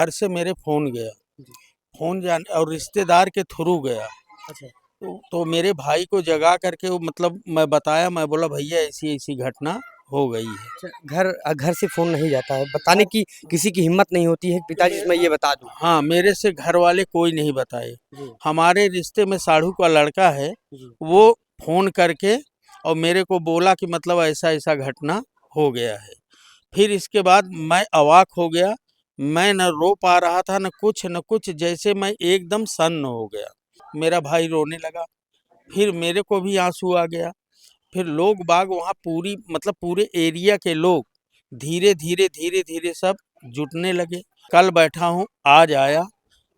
घर से मेरे फ़ोन गया, जी। फ़ोन जाने और रिश्तेदार के थ्रू गया। अच्छा। तो मेरे भाई को जगा करके वो मतलब मैं बताया, मैं बोला भैया ऐसी-ऐसी घटना हो गई है। अच्छा, घर से फ़ोन नहीं जाता है, बताने की किसी की हिम्मत नहीं होती है कि पिताजी से मैं ये बता दूँ। हाँ, मेरे से घर वाले कोई नहीं बताए। जी, हमारे रिश्ते में साढ़ू का लड़का है, जी। वो फ़ोन करके और मेरे को बोला कि मतलब ऐसा-ऐसा घटना हो गया है। फिर इसके बाद मैं अवाक हो गया, मैं न रो पा रहा था न कुछ, जैसे मैं एकदम सन्न हो गया। मेरा भाई रोने लगा, फिर मेरे को भी आँसू आ गया। फिर लोग बाग वहाँ पूरी मतलब पूरे एरिया के लोग धीरे-धीरे सब जुटने लगे। कल बैठा हूँ, आज आया,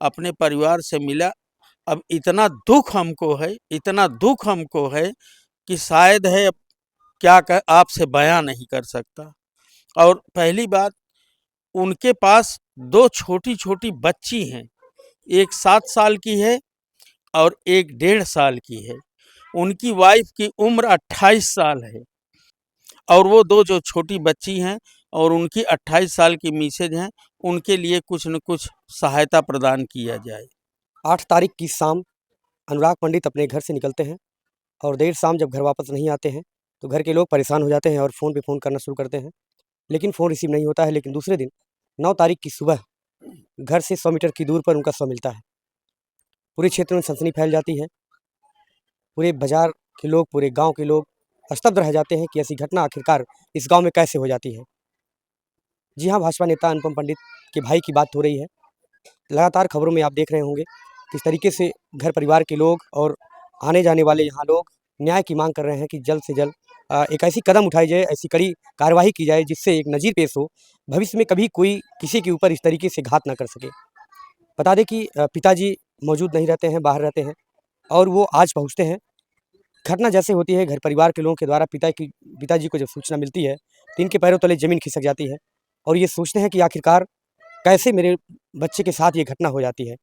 अपने परिवार से मिला। अब इतना दुःख हमको है, इतना दुःख हमको है कि शायद है अब क्या आपसे बयाँ नहीं कर सकता। और पहली बात, उनके पास 2 छोटी-छोटी बच्ची हैं, एक 7 साल की है और एक 1.5 साल की है। उनकी वाइफ़ की उम्र 28 साल है और वो 2 जो छोटी बच्ची हैं और उनकी 28 साल की मिसेज हैं, उनके लिए कुछ न कुछ सहायता प्रदान किया जाए। 8 तारीख की शाम अनुराग पंडित अपने घर से निकलते हैं और देर शाम जब घर वापस नहीं आते हैं, तो घर के लोग परेशान हो जाते हैं और फ़ोन पे फ़ोन करना शुरू करते हैं। लेकिन फ़ोन रिसीव नहीं होता है, लेकिन दूसरे दिन 9 तारीख की सुबह घर से 100 मीटर की दूर पर उनका शव मिलता है। पूरे क्षेत्र में सनसनी फैल जाती है। पूरे बाज़ार के लोग, पूरे गाँव के लोग स्तब्ध रह जाते हैं कि ऐसी घटना आखिरकार इस गाँव में कैसे हो जाती है। जी हाँ, भाजपा नेता अनुपम पंडित के भाई की बात हो रही है। लगातार खबरों में आप देख रहे होंगे किस तरीके से घर परिवार के लोग और आने-जाने वाले यहाँ लोग न्याय की माँग कर रहे हैं कि जल्द से जल्द एक ऐसी कदम उठाई जाए, ऐसी कड़ी कार्रवाई की जाए जिससे एक नज़ीर पेश हो, भविष्य में कभी कोई किसी के ऊपर इस तरीके से घात ना कर सके। बता दें कि पिताजी मौजूद नहीं रहते हैं, बाहर रहते हैं और वो आज पहुँचते हैं। घटना जैसे होती है घर परिवार के लोगों के द्वारा पिताजी को जब सूचना मिलती है, तो इनके पैरों तले ज़मीन खिसक जाती है और ये सोचते हैं कि आखिरकार कैसे मेरे बच्चे के साथ ये घटना हो जाती है।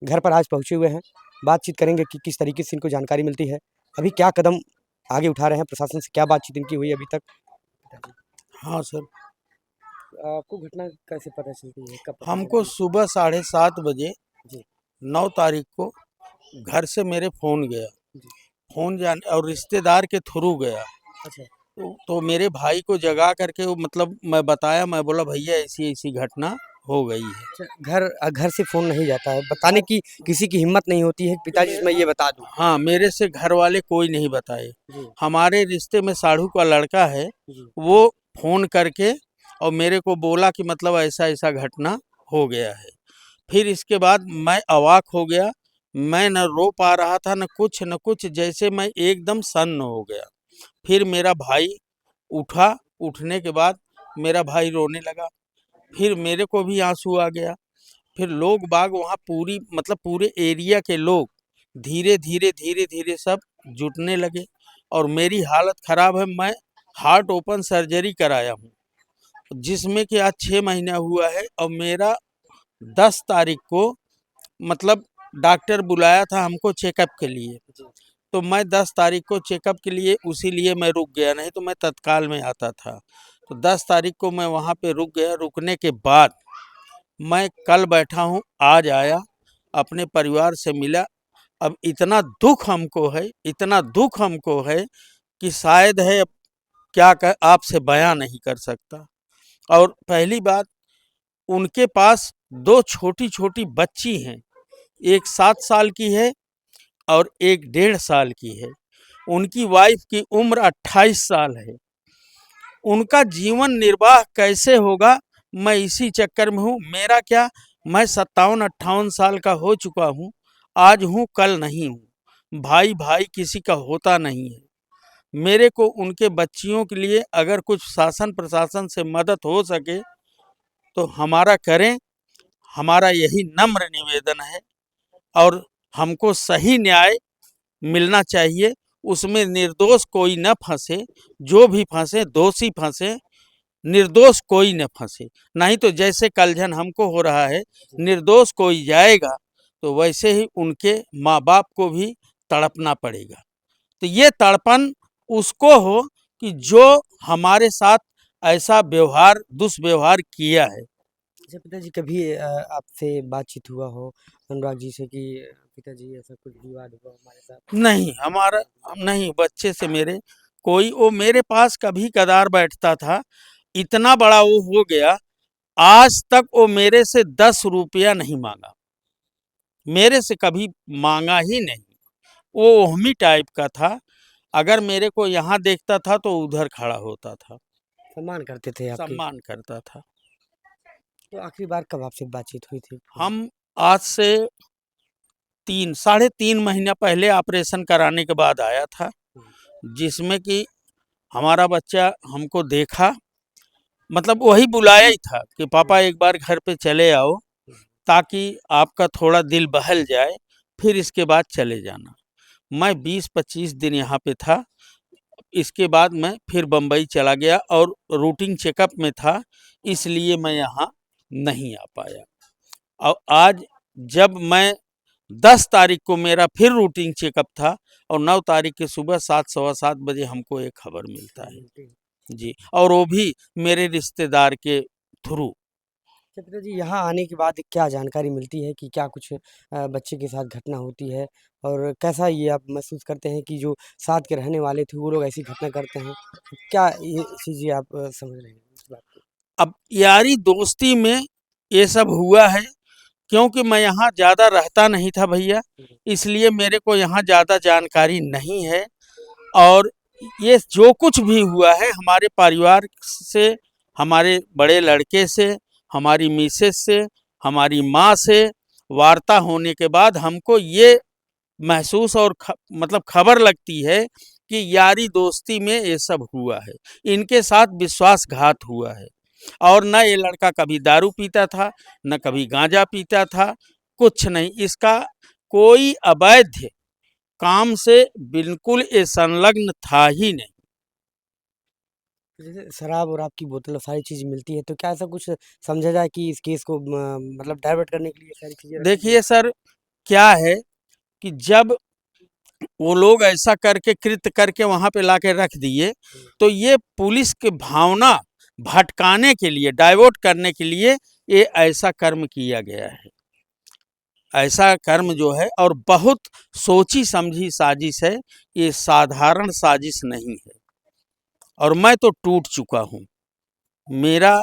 घर पर आज पहुँचे हुए हैं, बातचीत करेंगे कि किस तरीके से इनको जानकारी मिलती है, अभी क्या कदम आगे उठा रहे हैं, प्रशासन से क्या बातचीत इनकी हुई अभी तक? हाँ सर, आपको घटना कैसे पता चलती है, कब पता हमको चलती है? सुबह 7:30 बजे जी, 9 तारीख को घर से मेरे फ़ोन गया, जी। फ़ोन जाने और रिश्तेदार के थ्रू गया। अच्छा, तो मेरे भाई को जगा करके वो मतलब मैं बताया, मैं बोला भैया ऐसी-ऐसी घटना हो गई है। अच्छा घर से फ़ोन नहीं जाता है, बताने की किसी की हिम्मत नहीं होती है कि पिताजी से मैं ये बता दूँ। हाँ, मेरे से घर वाले कोई नहीं बताए। जी, हमारे रिश्ते में साढ़ू का लड़का है, जी। वो फ़ोन करके और मेरे को बोला कि मतलब ऐसा-ऐसा घटना हो गया है। फिर इसके बाद मैं अवाक हो गया, मैं न रो पा रहा था न कुछ, जैसे मैं एकदम सन्न हो गया। फिर मेरा भाई उठा, उठने के बाद मेरा भाई रोने लगा, फिर मेरे को भी आँसू आ गया। फिर लोग बाग वहाँ पूरी मतलब पूरे एरिया के लोग धीरे-धीरे सब जुटने लगे और मेरी हालत ख़राब है। मैं हार्ट ओपन सर्जरी कराया हूँ, जिसमें कि आज 6 महीना हुआ है और मेरा 10 तारीख को मतलब डॉक्टर बुलाया था हमको चेकअप के लिए। तो मैं 10 तारीख को चेकअप के लिए उसी लिए मैं रुक गया, नहीं तो मैं तत्काल में आता था। तो 10 तारीख को मैं वहाँ पे रुक गया, रुकने के बाद मैं कल बैठा हूँ, आज आया, अपने परिवार से मिला। अब इतना दुःख हमको है, इतना दुःख हमको है कि शायद है अब क्या आपसे बयाँ नहीं कर सकता। और पहली बात, उनके पास 2 छोटी-छोटी बच्ची हैं, एक 7 साल की है और एक 1.5 साल की है। उनकी वाइफ़ की उम्र 28 साल है। उनका जीवन निर्वाह कैसे होगा, मैं इसी चक्कर में हूँ। मेरा क्या, मैं 57-58 साल का हो चुका हूँ, आज हूँ कल नहीं हूँ। भाई किसी का होता नहीं है। मेरे को उनके बच्चियों के लिए अगर कुछ शासन प्रशासन से मदद हो सके तो हमारा करें, हमारा यही नम्र निवेदन है। और हमको सही न्याय मिलना चाहिए, उसमें निर्दोष कोई न फंसे, जो भी फंसे दोषी फंसे, निर्दोष कोई न फंसे। नहीं तो जैसे कलजन हमको हो रहा है, निर्दोष कोई जाएगा तो वैसे ही उनके माँ बाप को भी तड़पना पड़ेगा। तो ये तड़पन उसको हो कि जो हमारे साथ ऐसा व्यवहार दुष्व्यवहार किया है। अच्छा पिताजी कभी आपसे बातचीत हुआ हो अनुराग जी से कि पिताजी ऐसा कुछ विवाद हुआ हमारे साथ? नहीं, हमारा नहीं, बच्चे से मेरे कोई, वो मेरे पास कभी कदार बैठता था, इतना बड़ा वो हो गया, आज तक वो मेरे से 10 रुपया नहीं मांगा, मेरे से कभी मांगा ही नहीं। वो ओहमी टाइप का था, अगर मेरे को यहाँ देखता था तो उधर खड़ा होता था, सम्मान करते थे आपके। सम्मान करता था। तो आखिरी बार कब आपसे बातचीत हुई थी? हम आज से 3 साढ़े 3 महीना पहले ऑपरेशन कराने के बाद आया था, जिसमें कि हमारा बच्चा हमको देखा, मतलब वही बुलाया ही था कि पापा एक बार घर पे चले आओ, ताकि आपका थोड़ा दिल बहल जाए, फिर इसके बाद चले जाना। मैं 20-25 दिन यहाँ पे था, इसके बाद मैं फिर बम्बई चला गया और रूटीन चेकअप में था, इसलिए मैं यहाँ नहीं आ पाया। और आज जब मैं 10 तारीख को मेरा फिर रूटीन चेकअप था और 9 तारीख के सुबह 7 सवा 7 बजे हमको एक खबर मिलता है जी, और वो भी मेरे रिश्तेदार के थ्रू। अच्छा पिताजी यहाँ आने के बाद क्या जानकारी मिलती है कि क्या कुछ बच्चे के साथ घटना होती है और कैसा ये आप महसूस करते हैं कि जो साथ के रहने वाले थे वो लोग ऐसी घटना करते हैं? क्या ये चीज़ें आप समझ रहे हैं इस बात को? अब यारी दोस्ती में ये सब हुआ है, क्योंकि मैं यहाँ ज़्यादा रहता नहीं था भैया, हुँ, इसलिए मेरे को यहाँ ज़्यादा जानकारी नहीं है। और ये जो कुछ भी हुआ है हमारे परिवार से, हमारे बड़े लड़के से, हमारी मिसेस से, हमारी माँ से वार्ता होने के बाद हमको ये महसूस और मतलब खबर लगती है कि यारी दोस्ती में ये सब हुआ है, इनके साथ विश्वासघात हुआ है। और न ये लड़का कभी दारू पीता था, न कभी गांजा पीता था, कुछ नहीं, इसका कोई अवैध काम से बिल्कुल ये संलग्न था ही नहीं। जैसे शराब और आपकी बोतल और सारी चीज़ मिलती है तो क्या ऐसा कुछ समझा जाए कि इस केस को मतलब डाइवर्ट करने के लिए सारी चीज़ें रखी गई? देखिए सर, क्या है कि जब वो लोग ऐसा करके कृत्य करके वहाँ पे लाके रख दिए, हुँ, तो ये पुलिस की भावना भटकाने के लिए, डाइवर्ट करने के लिए ये ऐसा कर्म किया गया है। ऐसा कर्म जो है और बहुत सोची समझी साजिश है, ये साधारण साजिश नहीं है। और मैं तो टूट चुका हूँ, मेरा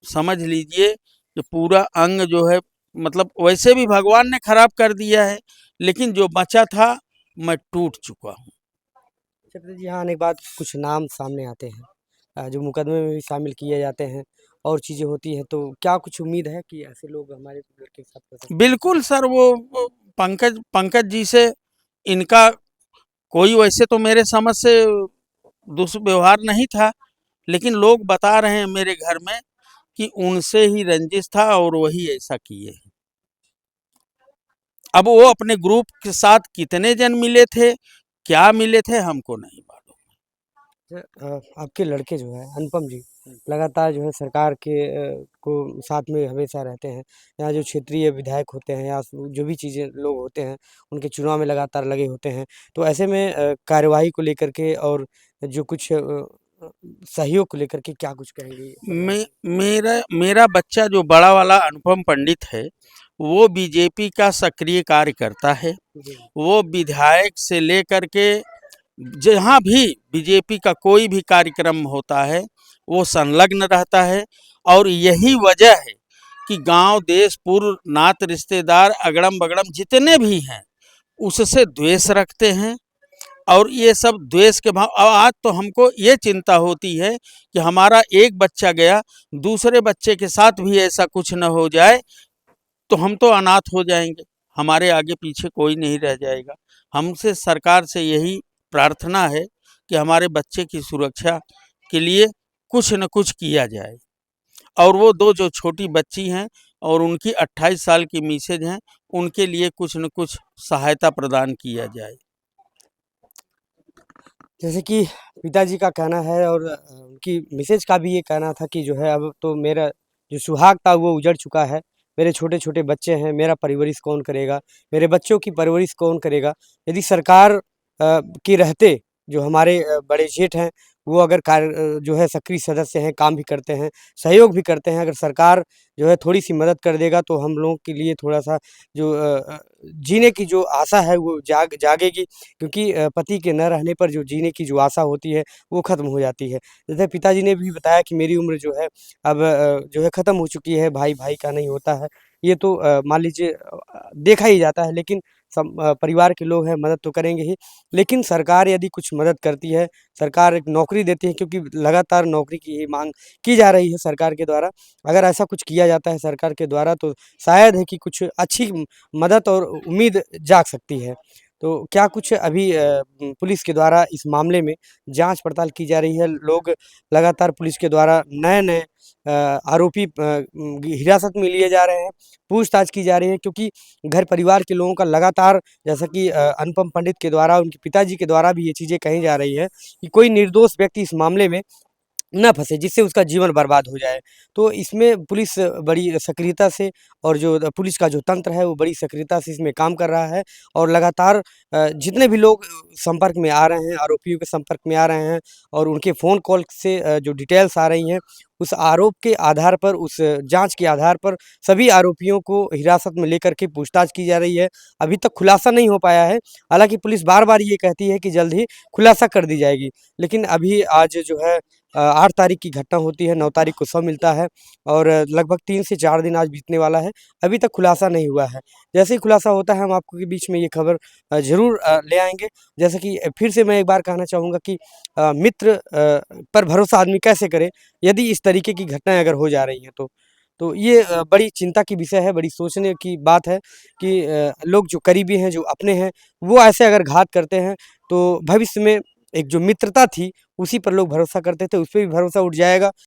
समझ लीजिए कि पूरा अंग जो है, मतलब वैसे भी भगवान ने खराब कर दिया है, लेकिन जो बचा था मैं टूट चुका हूँ। अच्छा पिताजी यहाँ आने के बाद कुछ नाम सामने आते हैं जो मुकदमे में भी शामिल किए जाते हैं और चीज़ें होती हैं तो क्या कुछ उम्मीद है कि ऐसे लोग हमारे लड़के के साथ कर सकते हैं? बिल्कुल सर, वो पंकज पंकज जी से इनका कोई वैसे तो मेरे समझ से दुष्व्यवहार नहीं था, लेकिन लोग बता रहे हैं मेरे घर में कि उनसे ही रंजिश था और वही ऐसा किए हैं। अब वो अपने ग्रुप के साथ कितने जन मिले थे, क्या मिले थे, हमको नहीं मालूम। आपके लड़के जो हैं अनुपम जी लगातार जो है सरकार के को साथ में हमेशा रहते हैं। यहाँ जो क्षेत्रीय विधायक होते हैं या जो भी चीज़ें लोग होते हैं, उनके चुनाव में लगातार लगे होते हैं। तो ऐसे में कार्यवाही को लेकर के और जो कुछ सहयोग को लेकर के क्या कुछ कहेंगे सरकार मे, से? मेरा मेरा बच्चा जो बड़ा वाला अनुपम पंडित है, वो बीजेपी का सक्रिय कार्यकर्ता है। जी। वो विधायक से लेकर के जहाँ भी बीजेपी का कोई भी कार्यक्रम होता है, वो संलग्न रहता है। और यही वजह है कि गांव, देश, पूर्व, नात, रिश्तेदार, अगड़म बगड़म जितने भी हैं, उससे द्वेष रखते हैं। और ये सब द्वेष के भाव, और आज तो हमको ये चिंता होती है कि हमारा एक बच्चा गया, दूसरे बच्चे के साथ भी ऐसा कुछ न हो जाए, तो हम तो अनाथ हो जाएंगे, हमारे आगे पीछे कोई नहीं रह जाएगा। हमसे सरकार से यही प्रार्थना है कि हमारे बच्चे की सुरक्षा के लिए कुछ न कुछ किया जाए। और वो दो जो छोटी बच्ची हैं और उनकी 28 साल की मिसेज हैं, उनके लिए कुछ न कुछ सहायता प्रदान किया जाए। जैसे कि पिताजी का कहना है और उनकी मिसेज का भी ये कहना था कि जो है अब तो मेरा जो सुहाग था वो उजड़ चुका है। मेरे छोटे-छोटे बच्चे हैं, मेरा परवरिश कौन करेगा? मेरे बच्चों की परवरिश कौन करेगा? यदि सरकार के रहते जो हमारे बड़े जेठ हैं, वो अगर जो है सक्रिय सदस्य हैं, काम भी करते हैं, सहयोग भी करते हैं, अगर सरकार जो है थोड़ी-सी मदद कर देगा तो हम लोगों के लिए थोड़ा-सा जो जीने की जो आशा है वो जागेगी, क्योंकि पति के न रहने पर जो जीने की जो आशा होती है, वो ख़त्म हो जाती है। जैसे पिताजी ने भी बताया कि मेरी उम्र जो है अब जो है ख़त्म हो चुकी है, भाई-भाई का नहीं होता है। ये तो मान लीजिए देखा ही जाता है, लेकिन परिवार के लोग हैं, मदद तो करेंगे ही। लेकिन सरकार यदि कुछ मदद करती है, सरकार एक नौकरी देती है, क्योंकि लगातार नौकरी की ही माँग की जा रही है सरकार के द्वारा। अगर ऐसा कुछ किया जाता है सरकार के द्वारा तो शायद है कि कुछ अच्छी मदद और उम्मीद जाग सकती है। तो क्या कुछ अभी पुलिस के द्वारा इस मामले में जाँच-पड़ताल की जा रही है? लोग लगातार पुलिस के द्वारा नए-नए आरोपी हिरासत में लिए जा रहे हैं, पूछताछ की जा रही है, क्योंकि घर परिवार के लोगों का लगातार, जैसा कि अनुपम पंडित के द्वारा, उनके पिताजी के द्वारा भी ये चीज़ें कही जा रही है कि कोई निर्दोष व्यक्ति इस मामले में ना फँसे, जिससे उसका जीवन बर्बाद हो जाए। तो इसमें पुलिस बड़ी सक्रियता से, और जो पुलिस का जो तंत्र है वो बड़ी सक्रियता से इसमें काम कर रहा है, और लगातार जितने भी लोग संपर्क में आ रहे हैं, आरोपियों के संपर्क में आ रहे हैं, और उनके फ़ोन कॉल से जो डिटेल्स आ रही हैं, उस आरोप के आधार पर, उस जाँच के आधार पर सभी आरोपियों को हिरासत में लेकर के पूछताछ की जा रही है। अभी तक खुलासा नहीं हो पाया है, हालाँकि पुलिस बार-बार ये कहती है कि जल्द ही खुलासा कर दी जाएगी। लेकिन अभी आज जो है 8 तारीख की घटना होती है, 9 तारीख को शव मिलता है, और लगभग 3 से 4 दिन आज बीतने वाला है, अभी तक खुलासा नहीं हुआ है। जैसे ही खुलासा होता है हम आपको के बीच में ये खबर ज़रूर ले आएँगे। जैसे कि फिर से मैं एक बार कहना चाहूँगा कि मित्र पर भरोसा आदमी कैसे करे, यदि इस तरीके की घटनाएँ अगर हो जा रही हैं तो। तो ये बड़ी चिंता की विषय है, बड़ी सोचने की बात है कि लोग जो करीबी हैं, जो अपने हैं, वो ऐसे अगर घात करते हैं, तो भविष्य में एक जो मित्रता थी, उसी पर लोग भरोसा करते थे, उस पे भी भरोसा उठ जाएगा।